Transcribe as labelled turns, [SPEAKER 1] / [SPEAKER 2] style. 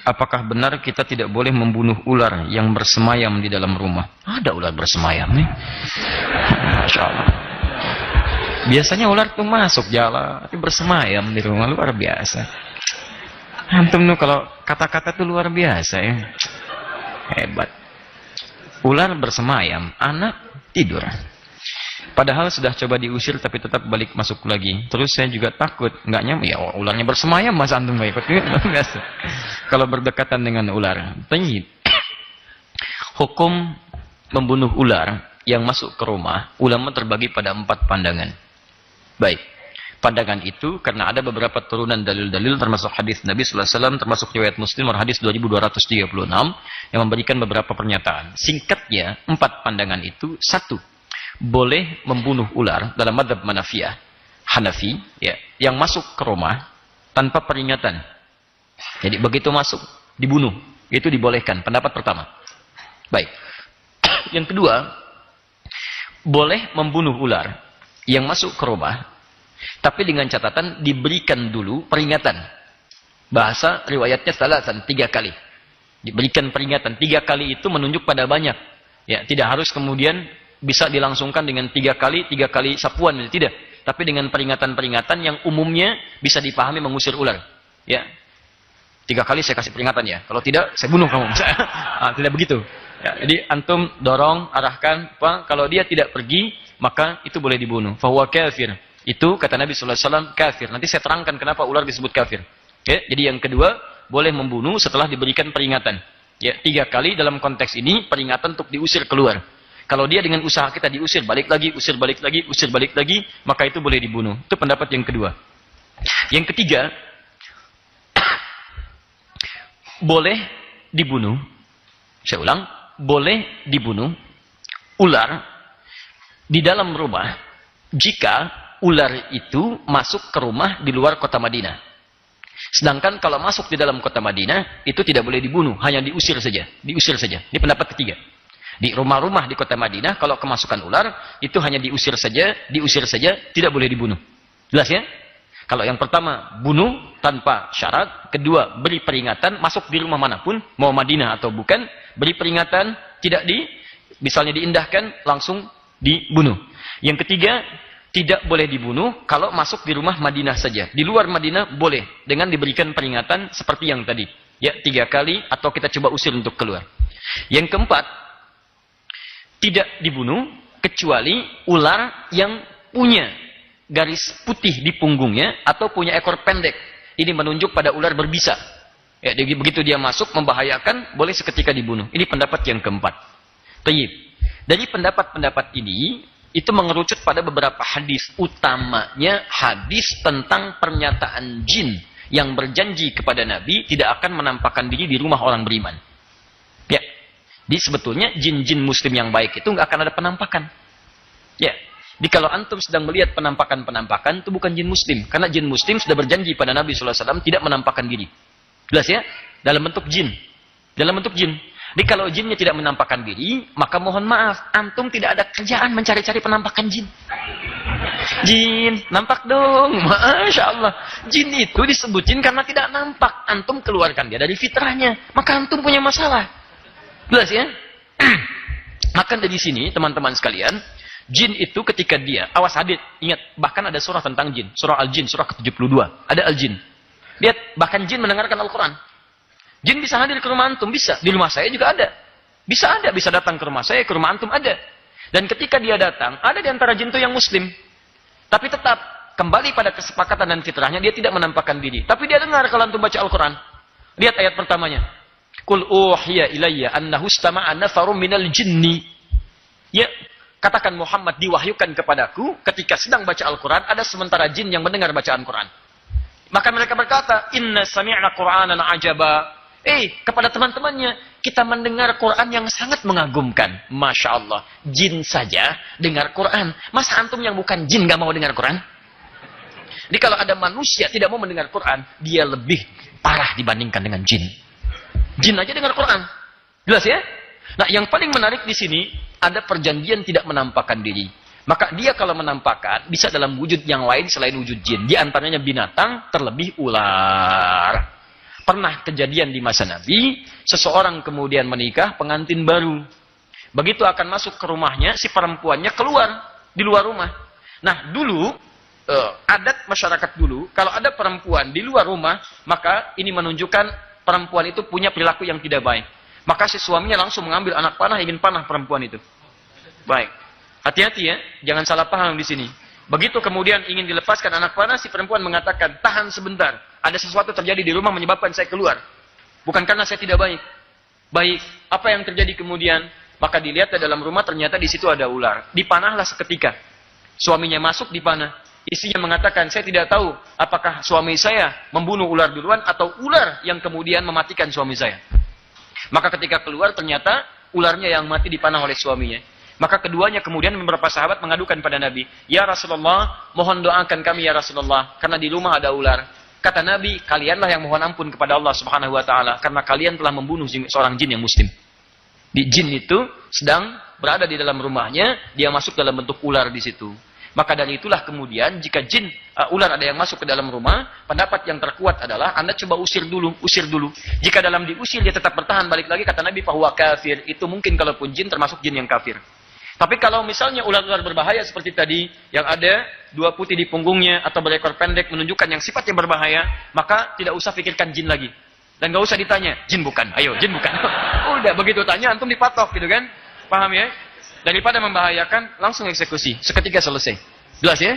[SPEAKER 1] apakah benar kita tidak boleh membunuh ular yang bersemayam di dalam rumah? Ada ular bersemayam nih. Masya Allah. Biasanya ular tuh masuk jala, tapi bersemayam di rumah, luar biasa. Antum tuh kalau kata-kata tuh luar biasa ya. Hebat. Ular bersemayam, anak tidur. Padahal sudah coba diusir tapi tetap balik masuk lagi. Terus saya juga takut, nggak nyaman. Ya ularnya bersemayam, masa antum nggak ikut? Biasa. Kalau berdekatan dengan ular. Tayyib. Hukum membunuh ular yang masuk ke rumah, ulama terbagi pada 4 pandangan. Baik. Pandangan itu karena ada beberapa turunan dalil-dalil termasuk hadis Nabi sallallahu alaihi wasallam, termasuk riwayat Muslim hadis 2236 yang memberikan beberapa pernyataan. Singkatnya, 4 pandangan itu. 1, boleh membunuh ular dalam mazhab Hanafi ya, yang masuk ke rumah tanpa peringatan. Jadi begitu masuk dibunuh, itu dibolehkan. Pendapat pertama. Baik. Yang kedua, boleh membunuh ular yang masuk ke rumah tapi dengan catatan diberikan dulu peringatan. Bahasa riwayatnya salasan, 3 kali. Diberikan peringatan. 3 kali itu menunjuk pada banyak. Ya, tidak harus kemudian bisa dilangsungkan dengan 3 kali sapuan, tidak. Tapi dengan peringatan-peringatan yang umumnya bisa dipahami mengusir ular. Ya, 3 kali saya kasih peringatan ya. Kalau tidak, saya bunuh kamu. Tidak begitu. Ya, jadi antum dorong, arahkan. Kalau dia tidak pergi, maka itu boleh dibunuh. Fahuwa kafir. Itu kata Nabi sallallahu alaihi wasallam kafir. Nanti saya terangkan kenapa ular disebut kafir. Ya, jadi yang kedua, boleh membunuh setelah diberikan peringatan. Ya, 3 kali dalam konteks ini peringatan untuk diusir keluar. Kalau dia dengan usaha kita diusir balik lagi, usir balik lagi, maka itu boleh dibunuh. Itu pendapat yang kedua. Yang ketiga, boleh dibunuh. Saya ulang, boleh dibunuh ular di dalam rumah jika ular itu masuk ke rumah di luar kota Madinah. Sedangkan kalau masuk di dalam kota Madinah, itu tidak boleh dibunuh, hanya diusir saja. Diusir saja. Ini pendapat ketiga. Di rumah-rumah di kota Madinah, kalau kemasukan ular, itu hanya diusir saja, tidak boleh dibunuh. Jelas ya? Kalau yang pertama, bunuh tanpa syarat. Kedua, beri peringatan, masuk di rumah manapun, mau Madinah atau bukan, beri peringatan, misalnya diindahkan, langsung dibunuh. Yang ketiga, tidak boleh dibunuh kalau masuk di rumah Madinah saja. Di luar Madinah boleh dengan diberikan peringatan seperti yang tadi. Ya, 3 kali atau kita coba usir untuk keluar. Yang keempat, tidak dibunuh kecuali ular yang punya garis putih di punggungnya atau punya ekor pendek. Ini menunjuk pada ular berbisa. Ya, jadi begitu dia masuk membahayakan, boleh seketika dibunuh. Ini pendapat yang keempat. Tayyib. Dari pendapat-pendapat ini itu mengerucut pada beberapa hadis, utamanya hadis tentang pernyataan jin yang berjanji kepada Nabi tidak akan menampakkan diri di rumah orang beriman. Ya, jadi sebetulnya jin-jin muslim yang baik itu nggak akan ada penampakan. Ya, jadi kalau antum sedang melihat penampakan-penampakan itu bukan jin muslim, karena jin muslim sudah berjanji pada Nabi sallallahu alaihi wasallam tidak menampakkan diri. Jelas ya? Dalam bentuk jin. Jadi kalau jinnya tidak menampakkan diri, maka mohon maaf, antum tidak ada kerjaan mencari-cari penampakan jin. Jin, nampak dong. Masya Allah. Jin itu disebut jin karena tidak nampak. Antum keluarkan dia dari fitrahnya. Maka antum punya masalah. Jelas ya? Maka dari sini, teman-teman sekalian, jin itu ketika dia, awas hadit, ingat, bahkan ada surah tentang jin. Surah Al-Jin, surah ke-72. Ada Al-Jin. Lihat, bahkan jin mendengarkan Al-Quran. Jin bisa hadir ke rumah antum, bisa. Di rumah saya juga ada. Bisa datang ke rumah saya, ke rumah antum ada. Dan ketika dia datang, ada di antara jin itu yang muslim. Tapi tetap, kembali pada kesepakatan dan fitrahnya, dia tidak menampakkan diri. Tapi dia dengar kalau antum baca Al-Quran. Lihat ayat pertamanya. Qul uhiya ilayya annahu istama'a nafarum minal jinni. Ya, katakan Muhammad diwahyukan kepadaku, ketika sedang baca Al-Quran, ada sementara jin yang mendengar bacaan Quran. Maka mereka berkata, inna sami'na Qur'anan ajaba. Kepada teman-temannya, kita mendengar Quran yang sangat mengagumkan. Masya Allah, jin saja dengar Quran. Masa antum yang bukan jin gak mau dengar Quran? Jadi kalau ada manusia tidak mau mendengar Quran, dia lebih parah dibandingkan dengan jin. Jin aja dengar Quran. Jelas ya? Nah, yang paling menarik di sini, ada perjanjian tidak menampakkan diri. Maka dia kalau menampakkan, bisa dalam wujud yang lain selain wujud jin. Di antaranya binatang, terlebih ular. Pernah kejadian di masa Nabi, seseorang kemudian menikah, pengantin baru. Begitu akan masuk ke rumahnya, si perempuannya keluar di luar rumah. Nah, dulu, adat masyarakat dulu, kalau ada perempuan di luar rumah, maka ini menunjukkan perempuan itu punya perilaku yang tidak baik. Maka si suaminya langsung mengambil anak panah, ingin panah perempuan itu. Baik. Hati-hati ya, jangan salah paham di sini. Begitu kemudian ingin dilepaskan anak panah, si perempuan mengatakan, tahan sebentar. Ada sesuatu terjadi di rumah menyebabkan saya keluar. Bukan karena saya tidak baik. Baik, apa yang terjadi kemudian? Maka dilihat di dalam rumah ternyata di situ ada ular. Dipanahlah seketika. Suaminya masuk dipanah. Istrinya mengatakan, saya tidak tahu apakah suami saya membunuh ular duluan atau ular yang kemudian mematikan suami saya. Maka ketika keluar ternyata ularnya yang mati dipanah oleh suaminya. Maka keduanya kemudian beberapa sahabat mengadukan pada Nabi, ya Rasulullah, mohon doakan kami ya Rasulullah, karena di rumah ada ular. Kata Nabi, kalianlah yang mohon ampun kepada Allah Subhanahu wa taala karena kalian telah membunuh seorang jin yang muslim. Di jin itu sedang berada di dalam rumahnya, dia masuk dalam bentuk ular di situ. Maka dari itulah kemudian jika jin ular ada yang masuk ke dalam rumah, pendapat yang terkuat adalah Anda coba usir dulu. Jika dalam diusir dia tetap bertahan, balik lagi kata Nabi fahuwa kafir. Itu mungkin kalaupun jin termasuk jin yang kafir. Tapi kalau misalnya ular-ular berbahaya seperti tadi, yang ada 2 putih di punggungnya atau berekor pendek menunjukkan yang sifatnya berbahaya, maka tidak usah pikirkan jin lagi. Dan gak usah ditanya, jin bukan, ayo jin bukan. Udah begitu tanya, antum dipatok gitu kan. Paham ya? Daripada membahayakan, langsung eksekusi. Seketika selesai. Jelas ya?